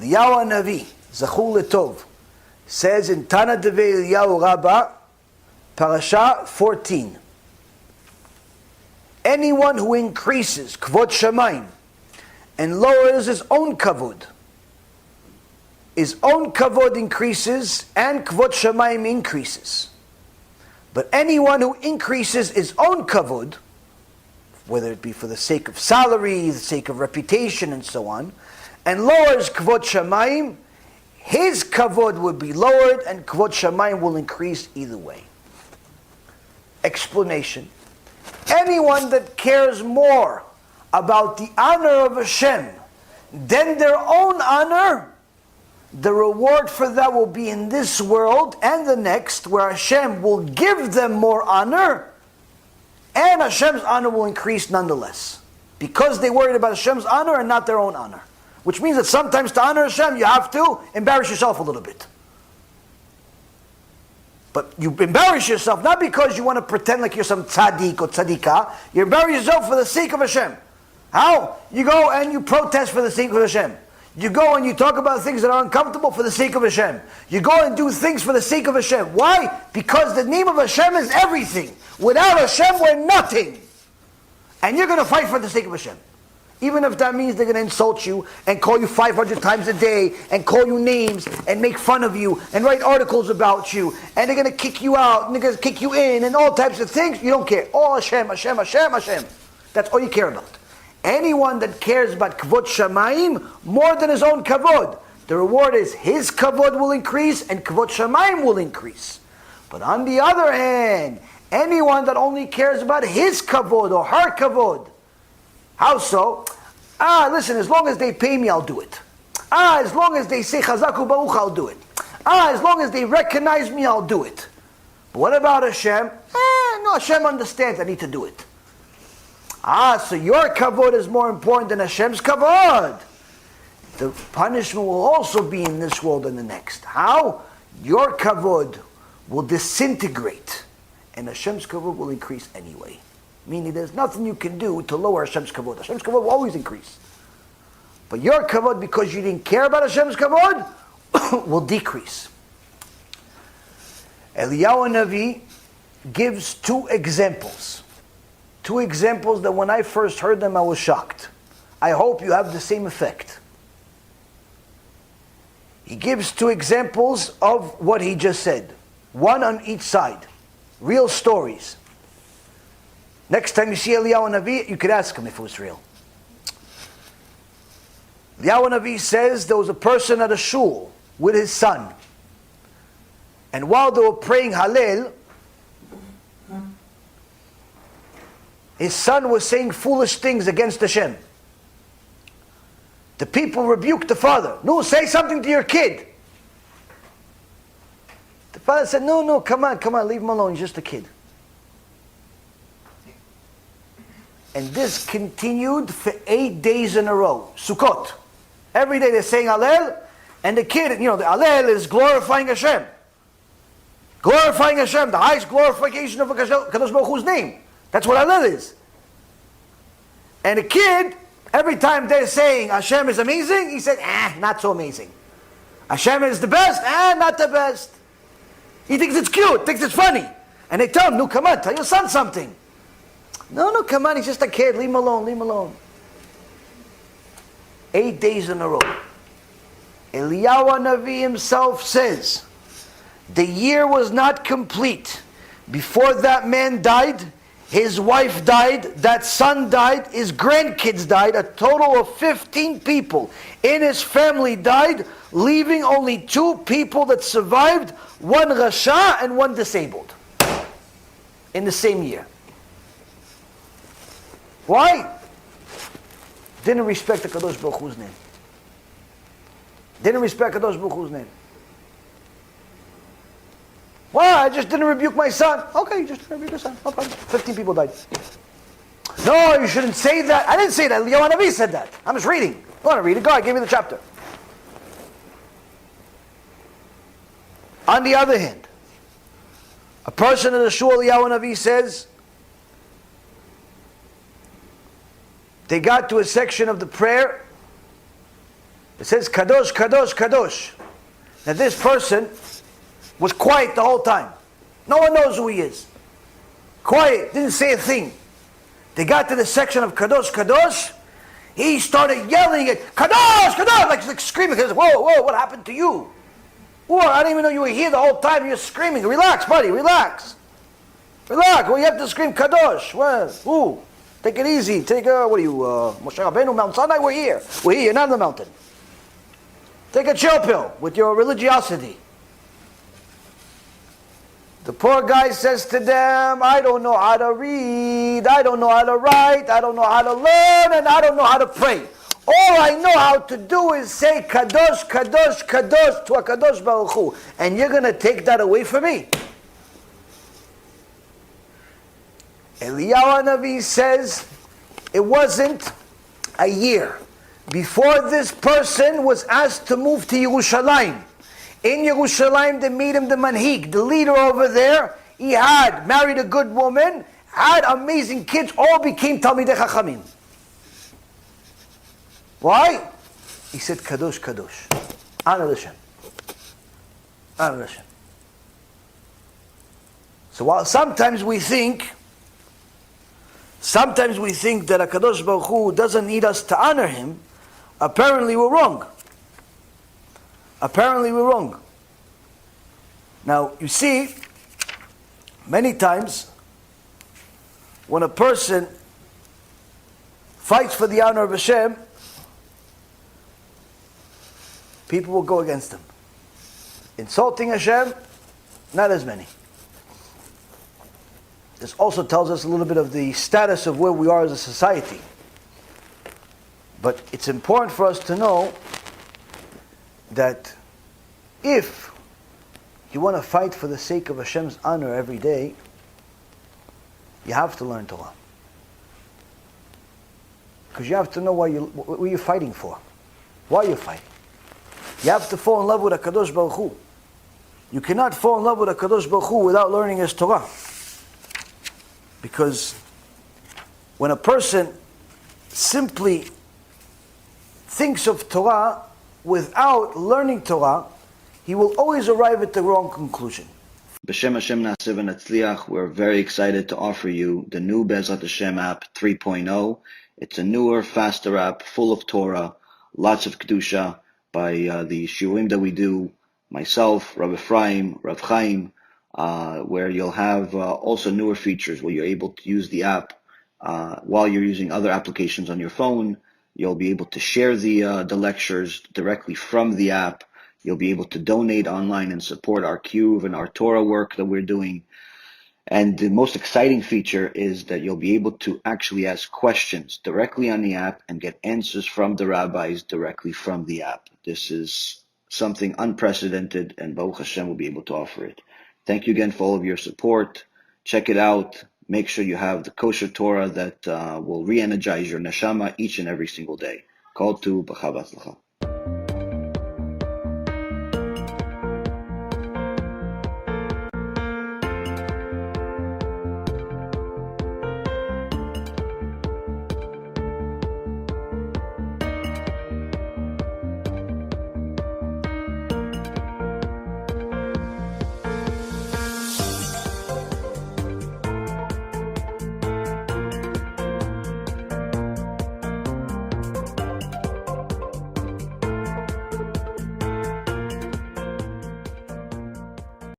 Eliyahu Navi, Zachul Letov, says in Tana Devei Eliyahu Rabbah, Parasha 14, anyone who increases Kvod Shamayim and lowers his own kavod increases and Kvod Shamayim increases. But anyone who increases his own kavod, whether it be for the sake of salary, the sake of reputation, and so on, and lowers Kvod Shamayim, his kavod will be lowered and Kvod Shamayim will increase either way. Explanation. Anyone that cares more about the honor of Hashem than their own honor, the reward for that will be in this world and the next, where Hashem will give them more honor, and Hashem's honor will increase nonetheless. Because they worried about Hashem's honor and not their own honor. Which means that sometimes to honor Hashem, you have to embarrass yourself a little bit. But you embarrass yourself not because you want to pretend like you're some tzaddik or tzaddikah. You embarrass yourself for the sake of Hashem. How? You go and you protest for the sake of Hashem. You go and you talk about things that are uncomfortable for the sake of Hashem. You go and do things for the sake of Hashem. Why? Because the name of Hashem is everything. Without Hashem, we're nothing. And you're going to fight for the sake of Hashem. Even if that means they're going to insult you and call you 500 times a day and call you names and make fun of you and write articles about you and they're going to kick you out and they're going to kick you in and all types of things, you don't care. Oh, Hashem, Hashem, Hashem, Hashem. That's all you care about. Anyone that cares about Kvod Shamayim more than his own Kavod, the reward is his Kavod will increase and Kvod Shamayim will increase. But on the other hand, anyone that only cares about his Kavod or her Kavod, how so? Listen, as long as they pay me, I'll do it. As long as they say Chazaku Baruch, I'll do it. As long as they recognize me, I'll do it. But what about Hashem? No, Hashem understands I need to do it. So your kavod is more important than Hashem's kavod. The punishment will also be in this world and the next. How? Your kavod will disintegrate and Hashem's kavod will increase anyway. Meaning there's nothing you can do to lower Hashem's kavod. Hashem's kavod will always increase. But your kavod, because you didn't care about Hashem's kavod, will decrease. Eliyahu Navi gives two examples. Two examples that when I first heard them, I was shocked. I hope you have the same effect. He gives two examples of what he just said. One on each side. Real stories. Next time you see Eliyahu Navi, you could ask him if it was real. Eliyahu Navi says there was a person at a shul with his son. And while they were praying Hallel, his son was saying foolish things against Hashem. The people rebuked the father. No, say something to your kid. The father said, no, come on, leave him alone, he's just a kid. And this continued for 8 days in a row. Sukkot. Every day they're saying Hallel, and the kid, the Hallel is glorifying Hashem. Glorifying Hashem, the highest glorification of Kadosh Baruch Hu's name. That's what Hallel is. And the kid, every time they're saying Hashem is amazing, he said, not so amazing. Hashem is the best, not the best. He thinks it's cute, thinks it's funny. And they tell him, no, come on, tell your son something. No, come on, he's just a kid, leave him alone. 8 days in a row. Eliyahu Navi himself says, the year was not complete. Before that man died, his wife died, that son died, his grandkids died, a total of 15 people in his family died, leaving only 2 people that survived, one Rasha and one disabled, in the same year. Why? Didn't respect the Kadosh Baruch Hu's name. Didn't respect Kadosh Baruch Hu's name. Why? I just didn't rebuke my son. Okay, you just didn't rebuke your son. No problem. 15 people died. No, you shouldn't say that. I didn't say that. Eliyahu Navi said that. I'm just reading. You want to read it? Go ahead, give me the chapter. On the other hand, a person in the shul, Eliyahu Navi says, they got to a section of the prayer It says Kadosh, Kadosh, Kadosh. Now this person was quiet the whole time. No one knows who he is. Quiet, didn't say a thing. They got to the section of Kadosh, Kadosh. He started yelling at Kadosh, Kadosh, like screaming. He says, whoa, whoa, what happened to you? Whoa, I didn't even know you were here the whole time. You're screaming. Relax, buddy, relax. Relax. Well, you have to scream Kadosh. Well, ooh, take it easy. Take what are you, Moshe Rabbeinu, Mount Sinai? We're here. We're here. You're not on the mountain. Take a chill pill with your religiosity. The poor guy says to them, I don't know how to read, I don't know how to write, I don't know how to learn, and I don't know how to pray. All I know how to do is say Kadosh, Kadosh, Kadosh to a Kadosh Baruch Hu. And you're going to take that away from me? Eliyahu Hanavi says it wasn't a year before this person was asked to move to Yerushalayim. In Yerushalayim, they made him the manhig, the leader over there. He had married a good woman, had amazing kids, all became Talmidei Chachamim. Why? He said, Kadosh, Kadosh. Honor Hashem. Honor Hashem. So while sometimes we think that a Kadosh Baruch Hu doesn't need us to honor him, apparently we're wrong. Apparently we're wrong. Now, you see, many times, when a person fights for the honor of Hashem, people will go against him. Insulting Hashem, not as many. This also tells us a little bit of the status of where we are as a society. But it's important for us to know that if you want to fight for the sake of Hashem's honor every day, you have to learn Torah. Because you have to know what you're fighting for. Why you're fighting. You have to fall in love with HaKadosh Baruch Hu. You cannot fall in love with HaKadosh Baruch Hu without learning His Torah. Because when a person simply thinks of Torah without learning Torah, he will always arrive at the wrong conclusion. B'Shem Hashem Na'aseh v'Natzliach, we're very excited to offer you the new Be'ezrat Hashem app 3.0. It's a newer, faster app full of Torah, lots of Kedusha by the Shiurim that we do, myself, Rav Ephraim, Rav Chaim, where you'll have also newer features where you're able to use the app while you're using other applications on your phone. You'll be able to share the lectures directly from the app. You'll be able to donate online and support our Kiruv and our Torah work that we're doing. And the most exciting feature is that you'll be able to actually ask questions directly on the app and get answers from the rabbis directly from the app. This is something unprecedented, and Baruch Hashem will be able to offer it. Thank you again for all of your support. Check it out. Make sure you have the kosher Torah that will re-energize your neshama each and every single day. Call to B'chava Tzlacha.